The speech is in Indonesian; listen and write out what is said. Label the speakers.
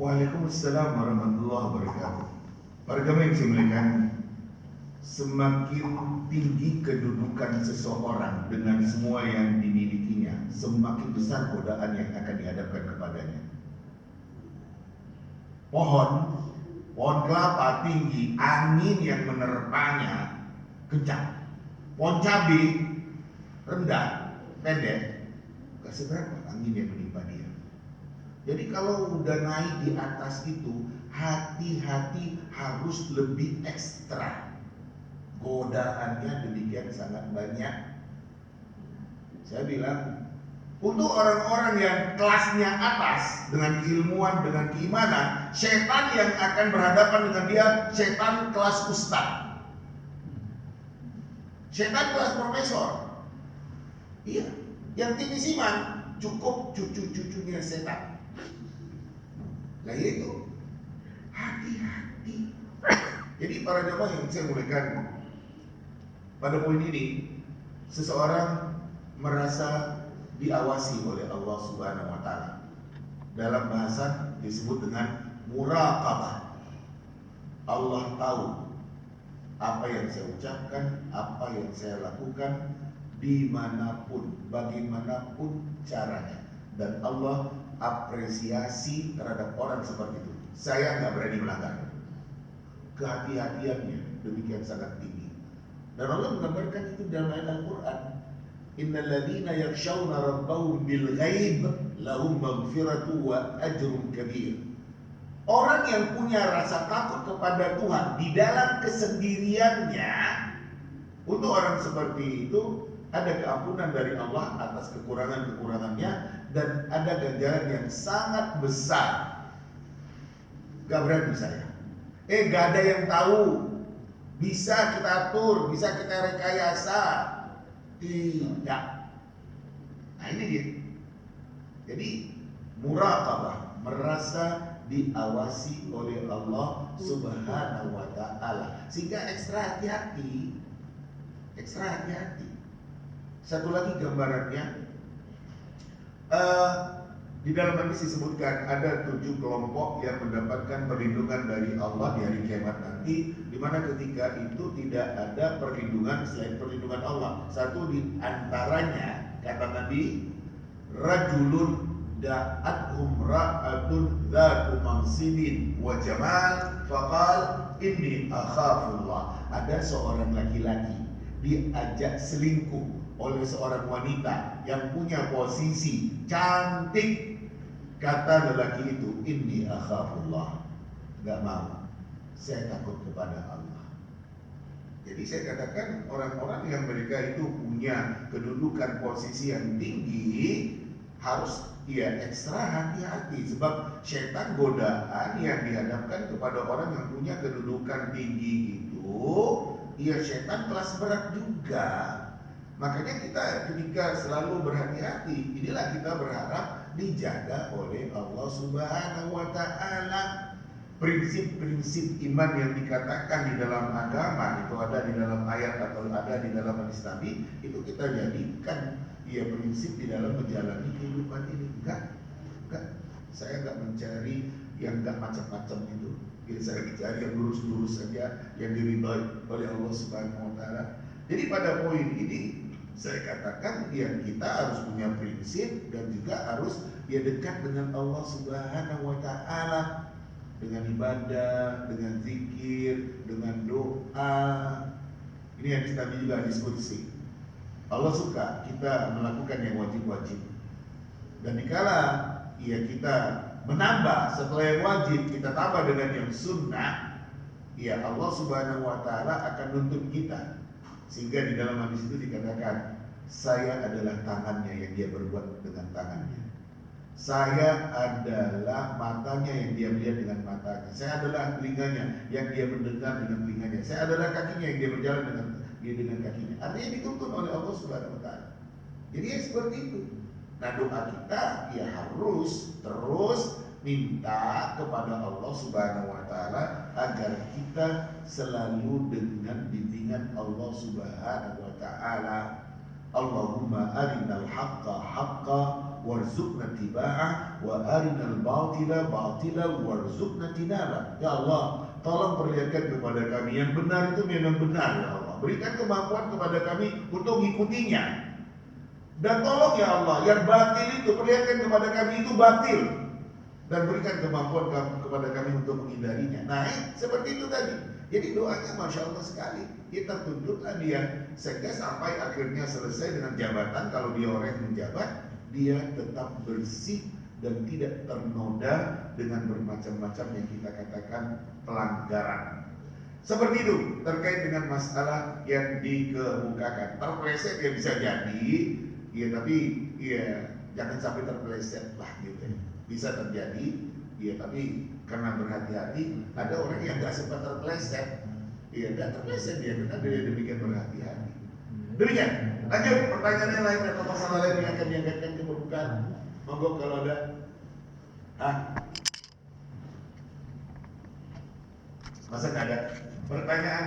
Speaker 1: Waalaikumsalam warahmatullahi wabarakatuh. Para jamaah yang saya muliakan, semakin tinggi kedudukan seseorang dengan semua yang dimilikinya, semakin besar godaan yang akan dihadapkan kepadanya. Pohon kelapa tinggi, angin yang menerpanya kencang. Pohon cabai rendah, pendek, gak seberapa angin yang menimpa dia. Jadi kalau udah naik di atas itu, hati-hati, harus lebih ekstra. Godaannya demikian sangat banyak. Saya bilang, untuk orang-orang yang kelasnya atas, dengan keilmuan, dengan keimanan, setan yang akan berhadapan dengan dia, setan kelas ustaz, setan kelas profesor. Iya, yang tinggi siman cukup cucu-cucunya setan. Nah itu, hati-hati. Jadi para jamaah yang saya muliakan, pada poin ini seseorang merasa diawasi oleh Allah Subhanahu wa taala. Dalam bahasa disebut dengan muraqabah. Allah tahu apa yang saya ucapkan, apa yang saya lakukan, dimanapun, bagaimanapun caranya. Dan Allah apresiasi terhadap orang seperti itu. Saya nggak berani melanggar. Kehati-hatiannya demikian sangat tinggi. Dan Allah menggambarkan itu dalam ayat Al-Quran. Innal ladzina yakhshawna rabbahum bil ghaib lahum maghfiratu wa ajrun kabir. Orang yang punya rasa takut kepada Tuhan di dalam kesendiriannya, untuk orang seperti itu ada keampunan dari Allah atas kekurangan-kekurangannya dan ada ganjaran yang sangat besar. Gak berani saya. Gak ada yang tahu. Bisa kita atur, bisa kita rekayasa. Tidak. Nah ini dia. Jadi muraqabah, merasa diawasi oleh Allah Subhanahu wa taala. Sehingga ekstra hati-hati. Ekstra hati-hati. Satu lagi gambarannya, di dalam hadis disebutkan ada 7 kelompok yang mendapatkan perlindungan dari Allah di hari kiamat nanti, di mana ketika itu tidak ada perlindungan selain perlindungan Allah. Satu di antaranya kata Nabi, rajulun da'athum ra'atun dzatu mansibin wa jamal faqal inni akhafullah. Ada seorang laki-laki diajak selingkuh oleh seorang wanita yang punya posisi cantik. Kata lelaki itu, inni akhafullah, gak mau, saya takut kepada Allah. Jadi saya katakan orang-orang yang mereka itu punya kedudukan posisi yang tinggi harus ekstra hati-hati. Sebab setan godaan yang dihadapkan kepada orang yang punya kedudukan tinggi itu, setan kelas berat juga. Makanya kita ketika selalu berhati-hati, inilah kita berharap dijaga oleh Allah Subhanahu wa taala. Prinsip-prinsip iman yang dikatakan di dalam agama itu ada di dalam ayat atau ada di dalam hadis Nabi, itu kita jadikan prinsip di dalam menjalani kehidupan ini. Enggak. Saya enggak mencari yang enggak macam-macam itu. Saya mencari yang lurus-lurus saja, yang diridhai oleh Allah Subhanahu wa taala. Jadi pada poin ini saya katakan kita harus punya prinsip dan juga harus dekat dengan Allah Subhanahu wa taala, dengan ibadah, dengan zikir, dengan doa. Ini yang kita juga diskusi. Allah suka kita melakukan yang wajib-wajib. Dan dikala kita menambah setelah yang wajib, kita tambah dengan yang sunnah, Allah Subhanahu wa taala akan nuntut kita. Sehingga di dalam hadis itu dikatakan, saya adalah tangannya yang dia berbuat dengan tangannya. Saya adalah matanya yang dia melihat dengan matanya. Saya adalah telinganya yang dia mendengar dengan telinganya. Saya adalah kakinya yang dia berjalan dengan kakinya. Artinya dituntut oleh Allah Subhanahu wa taala. Jadi seperti itu. Nah doa kita harus terus minta kepada Allah Subhanahu wa taala agar kita selalu dengan bimbingan Allah Subhanahu wa taala. Allahumma arinal haqqa haqqa warzuqna tiba'ah wa arinal batila batila warzuqna tinaba. Ya Allah, tolong perlihatkan kepada kami yang benar itu memang benar ya Allah. Berikan kemampuan kepada kami untuk mengikutinya. Dan tolong ya Allah, yang batil itu perlihatkan kepada kami itu batil. Dan berikan kemampuan kepada kami untuk menghindarinya. Nah, seperti itu tadi. Jadi doanya Masya Allah sekali. Kita tuntutlah dia sehingga sampai akhirnya selesai dengan jabatan. Kalau dia orang yang menjabat, dia tetap bersih dan tidak ternoda dengan bermacam-macam yang kita katakan pelanggaran. Seperti itu terkait dengan masalah yang dikemukakan. Terpeleset ya bisa jadi, ya tapi ya jangan sampai terpeleset lah gitu. Bisa terjadi, ya tapi karena berhati-hati. Ada orang yang nggak sempat terpeleset, ya nggak terpeleset dia karena dia demikian berhati-hati. Demikian. Lanjut pertanyaan yang lain atau masalah lain yang akan diangkatkan ke permukaan. Monggo kalau ada. Masa nggak ada pertanyaan?